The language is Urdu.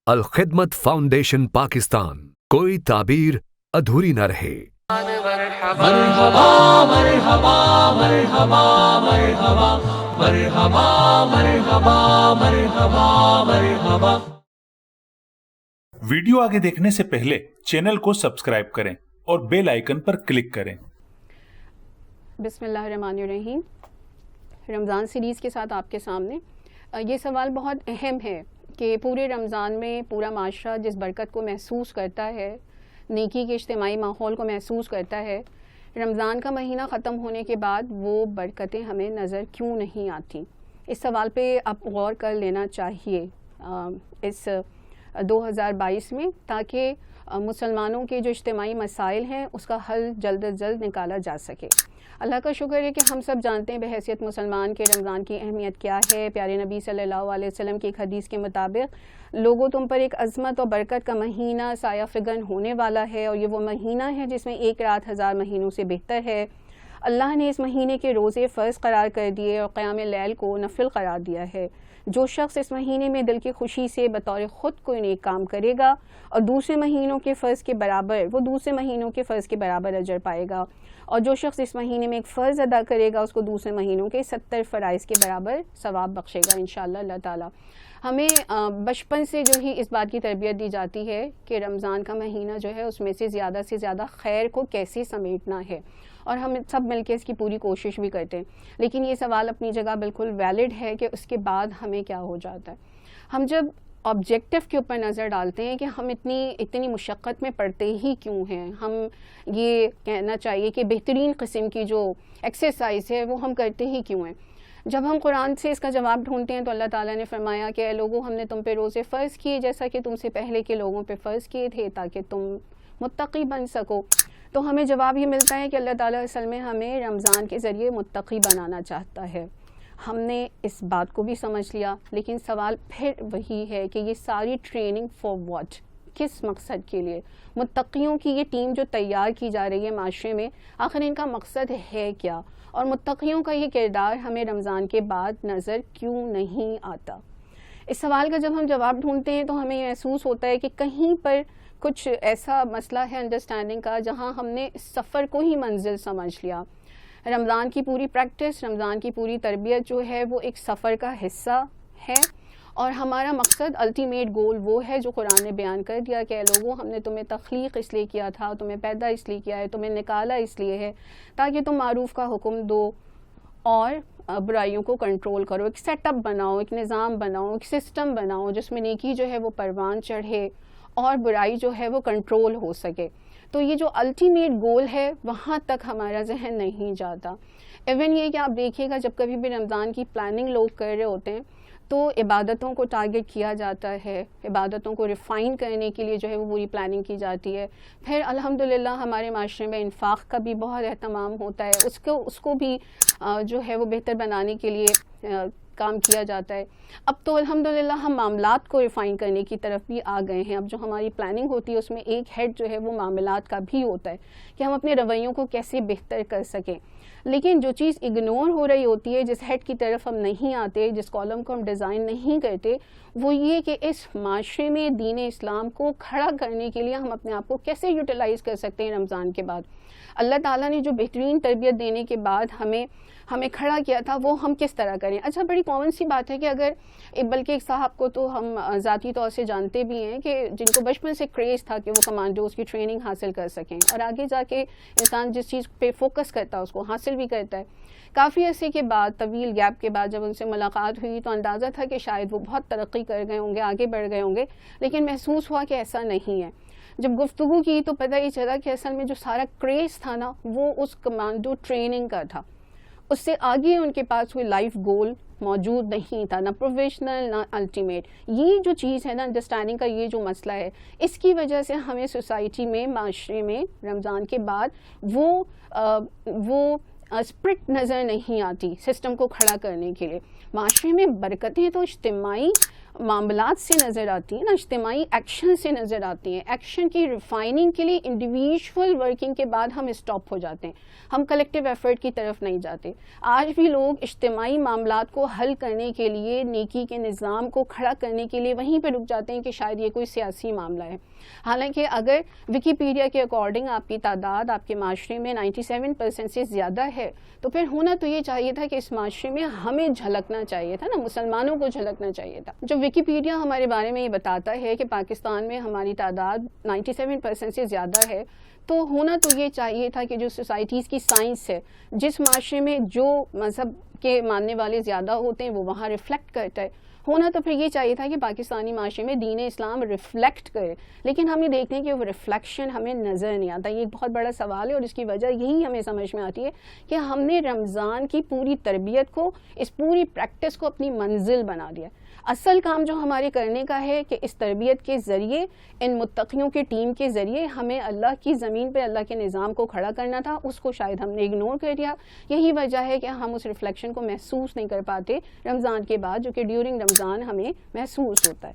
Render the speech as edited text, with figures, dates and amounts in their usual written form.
الخدمت فاؤنڈیشن پاکستان، کوئی تعبیر ادھوری نہ رہے۔ مرحبا مرحبا مرحبا مرحبا مرحبا مرحبا مرحبا مرحبا۔ ویڈیو آگے دیکھنے سے پہلے چینل کو سبسکرائب کریں اور بیل آئیکن پر کلک کریں۔ بسم اللہ الرحمن الرحیم۔ رمضان سیریز کے ساتھ آپ کے سامنے یہ سوال بہت اہم ہے کہ پورے رمضان میں پورا معاشرہ جس برکت کو محسوس کرتا ہے، نیکی کے اجتماعی ماحول کو محسوس کرتا ہے، رمضان کا مہینہ ختم ہونے کے بعد وہ برکتیں ہمیں نظر کیوں نہیں آتی؟ اس سوال پہ اب غور کر لینا چاہیے اس 2022 میں، تاکہ مسلمانوں کے جو اجتماعی مسائل ہیں اس کا حل جلد از جلد نکالا جا سکے۔ اللہ کا شکر ہے کہ ہم سب جانتے ہیں بحیثیت مسلمان کے رمضان کی اہمیت کیا ہے۔ پیارے نبی صلی اللہ علیہ وسلم کی ایک حدیث کے مطابق لوگوں تم پر ایک عظمت اور برکت کا مہینہ سایہ فگن ہونے والا ہے، اور یہ وہ مہینہ ہے جس میں ایک رات 1000 مہینوں سے بہتر ہے۔ اللہ نے اس مہینے کے روزے فرض قرار کر دیے اور قیام لیل کو نفل قرار دیا ہے۔ جو شخص اس مہینے میں دل کی خوشی سے بطور خود کوئی نیک کام کرے گا اور دوسرے مہینوں کے فرض کے برابر، وہ دوسرے مہینوں کے فرض کے برابر اجر پائے گا، اور جو شخص اس مہینے میں ایک فرض ادا کرے گا اس کو دوسرے مہینوں کے 70 فرائض کے برابر ثواب بخشے گا انشاءاللہ اللہ تعالیٰ۔ ہمیں بچپن سے جو ہی اس بات کی تربیت دی جاتی ہے کہ رمضان کا مہینہ جو ہے اس میں سے زیادہ خیر کو کیسے سمیٹنا ہے، اور ہم سب مل کے اس کی پوری کوشش بھی کرتے ہیں۔ لیکن یہ سوال اپنی جگہ بالکل ویلڈ ہے کہ اس کے بعد ہمیں کیا ہو جاتا ہے۔ ہم جب آبجیکٹو کے اوپر نظر ڈالتے ہیں کہ ہم اتنی مشقت میں پڑتے ہی کیوں ہیں، ہم یہ کہنا چاہیے کہ بہترین قسم کی جو ایکسرسائز ہے وہ ہم کرتے ہی کیوں ہیں۔ جب ہم قرآن سے اس کا جواب ڈھونڈتے ہیں تو اللہ تعالیٰ نے فرمایا کہ اے لوگوں، ہم نے تم پہ روزے فرض کیے جیسا کہ تم سے پہلے کے لوگوں پہ فرض کیے تھے تاکہ تم متقی بن سکو۔ تو ہمیں جواب یہ ملتا ہے کہ اللہ تعالیٰ اصل میں ہمیں رمضان کے ذریعے متقی بنانا چاہتا ہے۔ ہم نے اس بات کو بھی سمجھ لیا، لیکن سوال پھر وہی ہے کہ یہ ساری ٹریننگ فار واٹ، کس مقصد کے لیے؟ متقیوں کی یہ ٹیم جو تیار کی جا رہی ہے معاشرے میں، آخر ان کا مقصد ہے کیا؟ اور متقیوں کا یہ کردار ہمیں رمضان کے بعد نظر کیوں نہیں آتا؟ اس سوال کا جب ہم جواب ڈھونڈتے ہیں تو ہمیں یہ محسوس ہوتا ہے کہ کہیں پر کچھ ایسا مسئلہ ہے انڈرسٹینڈنگ کا جہاں ہم نے اس سفر کو ہی منزل سمجھ لیا۔ رمضان کی پوری پریکٹس، رمضان کی پوری تربیت جو ہے وہ ایک سفر کا حصہ ہے، اور ہمارا مقصد الٹیمیٹ گول وہ ہے جو قرآن نے بیان کر دیا کہ اے لوگوں، ہم نے تمہیں تخلیق اس لیے کیا تھا، تمہیں پیدا اس لیے کیا ہے، تمہیں نکالا اس لیے ہے تاکہ تم معروف کا حکم دو اور برائیوں کو کنٹرول کرو۔ ایک سیٹ اپ بناؤ، ایک نظام بناؤ، ایک سسٹم بناؤ جس میں نیکی جو ہے وہ پروان چڑھے اور برائی جو ہے وہ کنٹرول ہو سکے۔ تو یہ جو الٹیمیٹ گول ہے وہاں تک ہمارا ذہن نہیں جاتا۔ ایون یہ کہ آپ دیکھیے گا جب کبھی بھی رمضان کی پلاننگ لوگ کر رہے ہوتے ہیں تو عبادتوں کو ٹارگٹ کیا جاتا ہے، عبادتوں کو ریفائن کرنے کے لیے جو ہے وہ پوری پلاننگ کی جاتی ہے۔ پھر الحمدللہ ہمارے معاشرے میں انفاق کا بھی بہت اہتمام ہوتا ہے، اس کو بھی جو ہے وہ بہتر بنانے کے لیے کام کیا جاتا ہے۔ اب تو الحمدللہ ہم معاملات کو ریفائن کرنے کی طرف بھی آ گئے ہیں۔ اب جو ہماری پلاننگ ہوتی ہے اس میں ایک ہیڈ جو ہے وہ معاملات کا بھی ہوتا ہے کہ ہم اپنے رویوں کو کیسے بہتر کر سکیں۔ لیکن جو چیز اگنور ہو رہی ہوتی ہے، جس ہیڈ کی طرف ہم نہیں آتے، جس کالم کو ہم ڈیزائن نہیں کرتے، وہ یہ کہ اس معاشرے میں دین اسلام کو کھڑا کرنے کے لیے ہم اپنے آپ کو کیسے یوٹیلائز کر سکتے ہیں رمضان کے بعد۔ اللہ تعالیٰ نے جو بہترین تربیت دینے کے بعد ہمیں کھڑا کیا تھا وہ ہم کس طرح کریں۔ اچھا، بڑی کامن سی بات ہے کہ اگر بلکہ ایک صاحب کو تو ہم ذاتی طور سے جانتے بھی ہیں کہ جن کو بچپن سے کریز تھا کہ وہ کمانڈوز کی ٹریننگ حاصل کر سکیں، اور آگے جا کے انسان جس چیز پہ فوکس کرتا ہے اس کو حاصل بھی کرتا ہے۔ کافی عرصے کے بعد، طویل گیپ کے بعد جب ان سے ملاقات ہوئی تو اندازہ تھا کہ شاید وہ بہت ترقی کر گئے ہوں گے، آگے بڑھ گئے ہوں گے، لیکن محسوس ہوا کہ ایسا نہیں ہے۔ جب گفتگو کی تو پتہ یہ چلا کہ اصل میں جو سارا کریز تھا نا وہ اس کمانڈو ٹریننگ کا تھا، اس سے آگے ان کے پاس کوئی لائف گول موجود نہیں تھا، نہ پروفیشنل نہ الٹیمیٹ۔ یہ جو چیز ہے نا انڈرسٹینڈنگ کا، یہ جو مسئلہ ہے، اس کی وجہ سے ہمیں سوسائٹی میں، معاشرے میں رمضان کے بعد وہ اسپرٹ نظر نہیں آتی سسٹم کو کھڑا کرنے کے لیے۔ معاشرے میں برکتیں تو اجتماعی معاملات سے نظر آتی ہیں نا، اجتماعی ایکشن سے نظر آتی ہیں. ایکشن کی ریفائننگ کے لیے انڈیویژول ورکنگ کے بعد ہم اسٹاپ ہو جاتے ہیں، ہم کلیکٹیو ایفرٹ کی طرف نہیں جاتے. آج بھی لوگ اجتماعی معاملات کو حل کرنے کے لیے، نیکی کے نظام کو کھڑا کرنے کے لیے وہیں پہ رک جاتے ہیں کہ شاید یہ کوئی سیاسی معاملہ ہے. حالانکہ اگر وکیپیڈیا کے اکارڈنگ آپ کی تعداد آپ کے معاشرے میں 97% سے زیادہ ہے تو پھر ہونا تو یہ چاہیے تھا کہ اس معاشرے میں ہمیں جھلکنا چاہیے تھا نا، مسلمانوں کو جھلکنا چاہیے تھا. جو وکیپیڈیا ہمارے بارے میں یہ بتاتا ہے کہ پاکستان میں ہماری تعداد 97% سے زیادہ ہے، تو ہونا تو یہ چاہیے تھا کہ جو سوسائٹیز کی سائنس ہے، جس معاشرے میں جو مذہب کے ماننے والے زیادہ ہوتے ہیں وہ وہاں ریفلیکٹ کرتا ہے. ہونا تو پھر یہ چاہیے تھا کہ پاکستانی معاشرے میں دین اسلام ریفلیکٹ کرے، لیکن ہم یہ دیکھتے ہیں کہ وہ ریفلیکشن ہمیں نظر نہیں آتا. یہ ایک بہت بڑا سوال ہے اور اس کی وجہ یہی ہمیں سمجھ میں آتی ہے کہ ہم نے رمضان کی پوری تربیت کو، اس پوری پریکٹس کو اپنی منزل بنا دیا. اصل کام جو ہمارے کرنے کا ہے کہ اس تربیت کے ذریعے، ان متقیوں کی ٹیم کے ذریعے ہمیں اللہ کی زمین پہ اللہ کے نظام کو کھڑا کرنا تھا. اس کو شاید ہم نے اگنور کر دیا. یہی وجہ ہے کہ ہم اس ریفلیکشن کو محسوس نہیں کر پاتے رمضان کے بعد، جو کہ ڈیورنگ رمضان ہمیں محسوس ہوتا ہے.